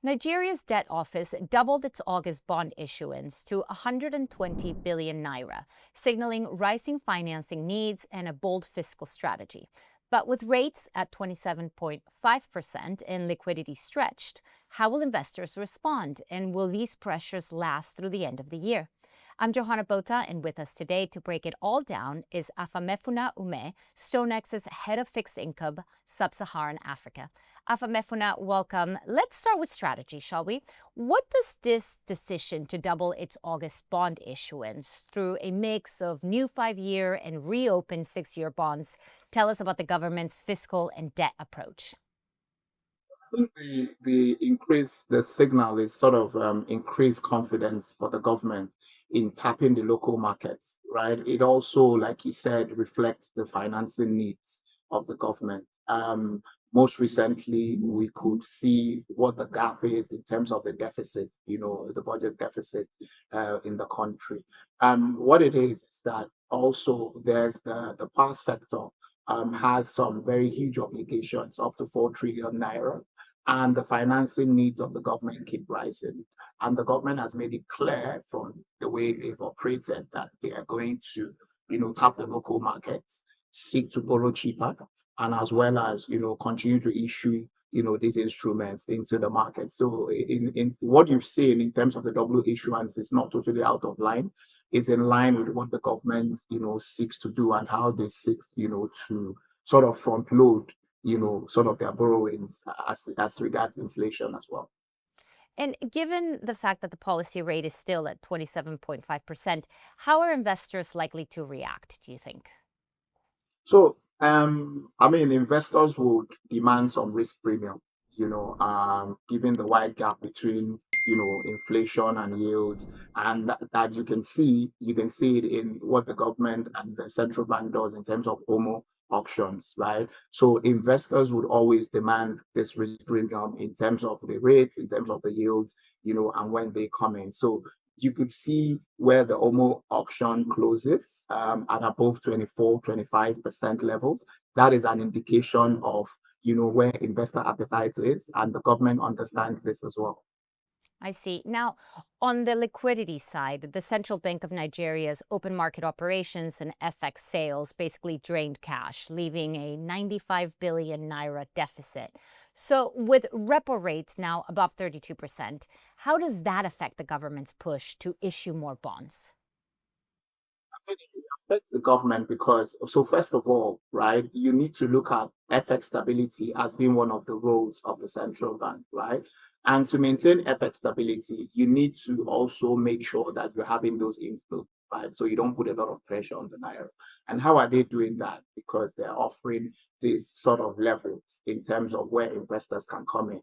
Nigeria's debt office doubled its August bond issuance to 120 billion naira, signaling rising financing needs and a bold fiscal strategy. But with rates at 27.5% and liquidity stretched, how will investors respond? And will these pressures last through the end of the year? I'm Johanna Bota, and with us today to break it all down is Afamefuna Umeh, StoneX's head of fixed income, Sub-Saharan Africa. Afamefuna, welcome. Let's start with strategy, shall we? What does this decision to double its August bond issuance through a mix of new 5-year and reopened 6-year bonds tell us about the government's fiscal and debt approach? I think the signal is sort of increased confidence for the government in tapping the local markets, right? It also, like you said, reflects the financing needs of the government. Most recently, we could see what the gap is in terms of the deficit, the budget deficit in the country. What it is that also there's the power sector has some very huge obligations, up to 4 trillion naira, and the financing needs of the government keep rising. And the government has made it clear from the way they've operated that they are going to, tap the local markets, seek to borrow cheaper, and as well as, continue to issue, these instruments into the market. So in what you've seen in terms of the double issuance is not totally out of line. It's in line with what the government, seeks to do and how they seek, to sort of front load sort of their borrowings as regards inflation as well. And given the fact that the policy rate is still at 27.5%, how are investors likely to react, do you think? So, I mean, investors would demand some risk premium, given the wide gap between, inflation and yields, and that you can see it in what the government and the central bank does in terms of OMO auctions, right? So investors would always demand this risk premium in terms of the rates, in terms of the yields, and when they come in. So you could see where the OMO auction closes at above 24, 25% levels. That is an indication of, where investor appetite is, and the government understands this as well. I see. Now, on the liquidity side, the Central Bank of Nigeria's open market operations and FX sales basically drained cash, leaving a 95 billion naira deficit. So, with repo rates now above 32%, how does that affect the government's push to issue more bonds? It affects the government because, so first of all, right, you need to look at FX stability as being one of the roles of the central bank, right? And to maintain FX stability, you need to also make sure that you're having those inflows, right? So you don't put a lot of pressure on the naira. And how are they doing that? Because they're offering these sort of levels in terms of where investors can come in.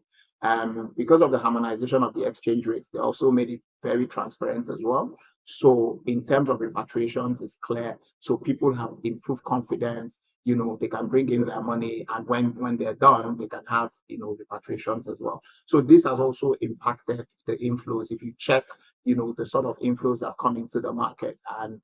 Because of the harmonization of the exchange rates, they also made it very transparent as well. So in terms of repatriations, it's clear. So people have improved confidence. They can bring in their money, and when they're done, they can have repatriations as well. So this has also impacted the inflows. If you check, the sort of inflows that come into the market, and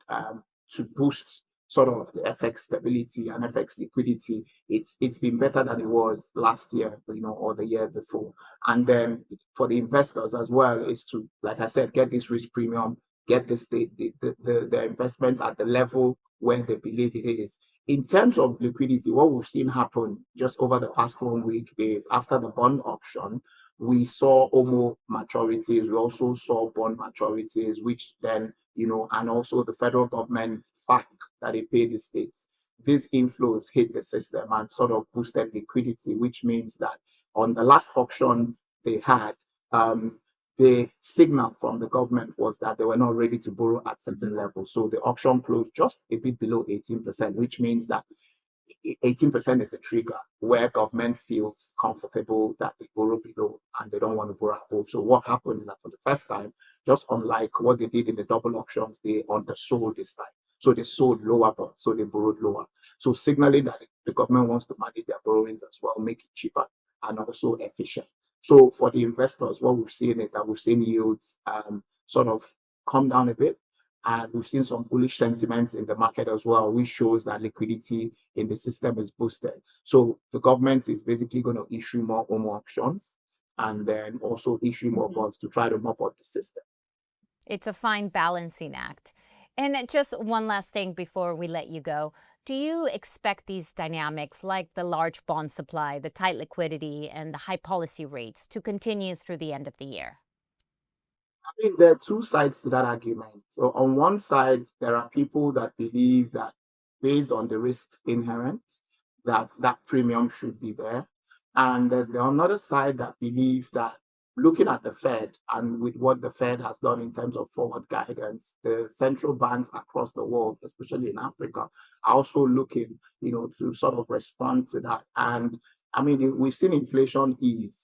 to boost sort of the FX stability and FX liquidity, it's been better than it was last year, or the year before. And then for the investors as well is to, like I said, get this risk premium, get this the investments at the level where they believe it is. In terms of liquidity, what we've seen happen just over the past 1 week is after the bond auction, we saw OMO maturities, we also saw bond maturities, which then, and also the federal government back that they pay the states. These inflows hit the system and sort of boosted liquidity, which means that on the last auction they had, um, the signal from the government was that they were not ready to borrow at certain levels. So the auction closed just a bit below 18%, which means that 18% is a trigger where government feels comfortable that they borrow below and they don't want to borrow at all. So what happened is that for the first time, just unlike what they did in the double auctions, they undersold this time. So they sold lower bonds, so they borrowed lower. So signaling that the government wants to manage their borrowings as well, make it cheaper and also efficient. So for the investors, what we've seen is that we've seen yields sort of come down a bit. And we've seen some bullish sentiments in the market as well, which shows that liquidity in the system is boosted. So the government is basically going to issue more OMO options. and then also issue more bonds to try to mop up the system. It's a fine balancing act. And just one last thing before we let you go. Do you expect these dynamics, like the large bond supply, the tight liquidity, and the high policy rates, to continue through the end of the year? I mean, there are two sides to that argument. So, on one side, there are people that believe that based on the risks inherent, that premium should be there. And there's the another side that believes that looking at the Fed and with what the Fed has done in terms of forward guidance, the central banks across the world, especially in Africa, are also looking, to sort of respond to that. And I mean, we've seen inflation ease,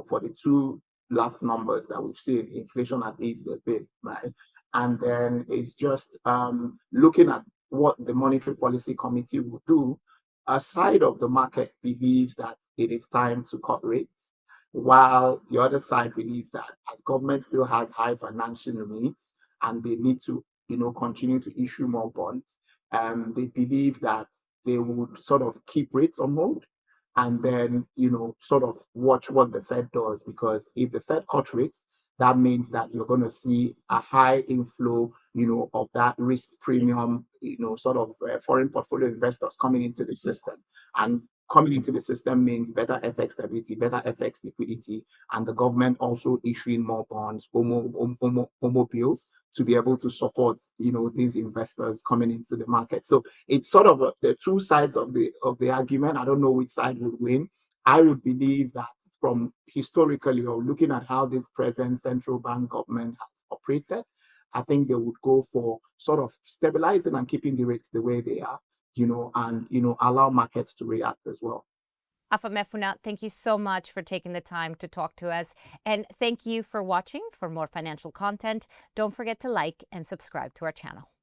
for the two last numbers that we've seen, inflation at eased a bit, right? And then it's just looking at what the Monetary Policy Committee will do. A side of the market believes that it is time to cut rates, while the other side believes that as government still has high financial needs and they need to, continue to issue more bonds, they believe that they would sort of keep rates on hold and then, sort of watch what the Fed does. Because if the Fed cuts rates, that means that you're going to see a high inflow, of that risk premium, sort of foreign portfolio investors coming into the system. And coming into the system means better FX stability, better FX liquidity, and the government also issuing more bonds, OMO bills to be able to support, these investors coming into the market. So it's sort of the two sides of the argument. I don't know which side would win. I would believe that from historically or looking at how this present central bank government has operated, I think they would go for sort of stabilizing and keeping the rates the way they are, and allow markets to react as well. Afamefuna, thank you so much for taking the time to talk to us. And thank you for watching. For more financial content, don't forget to like and subscribe to our channel.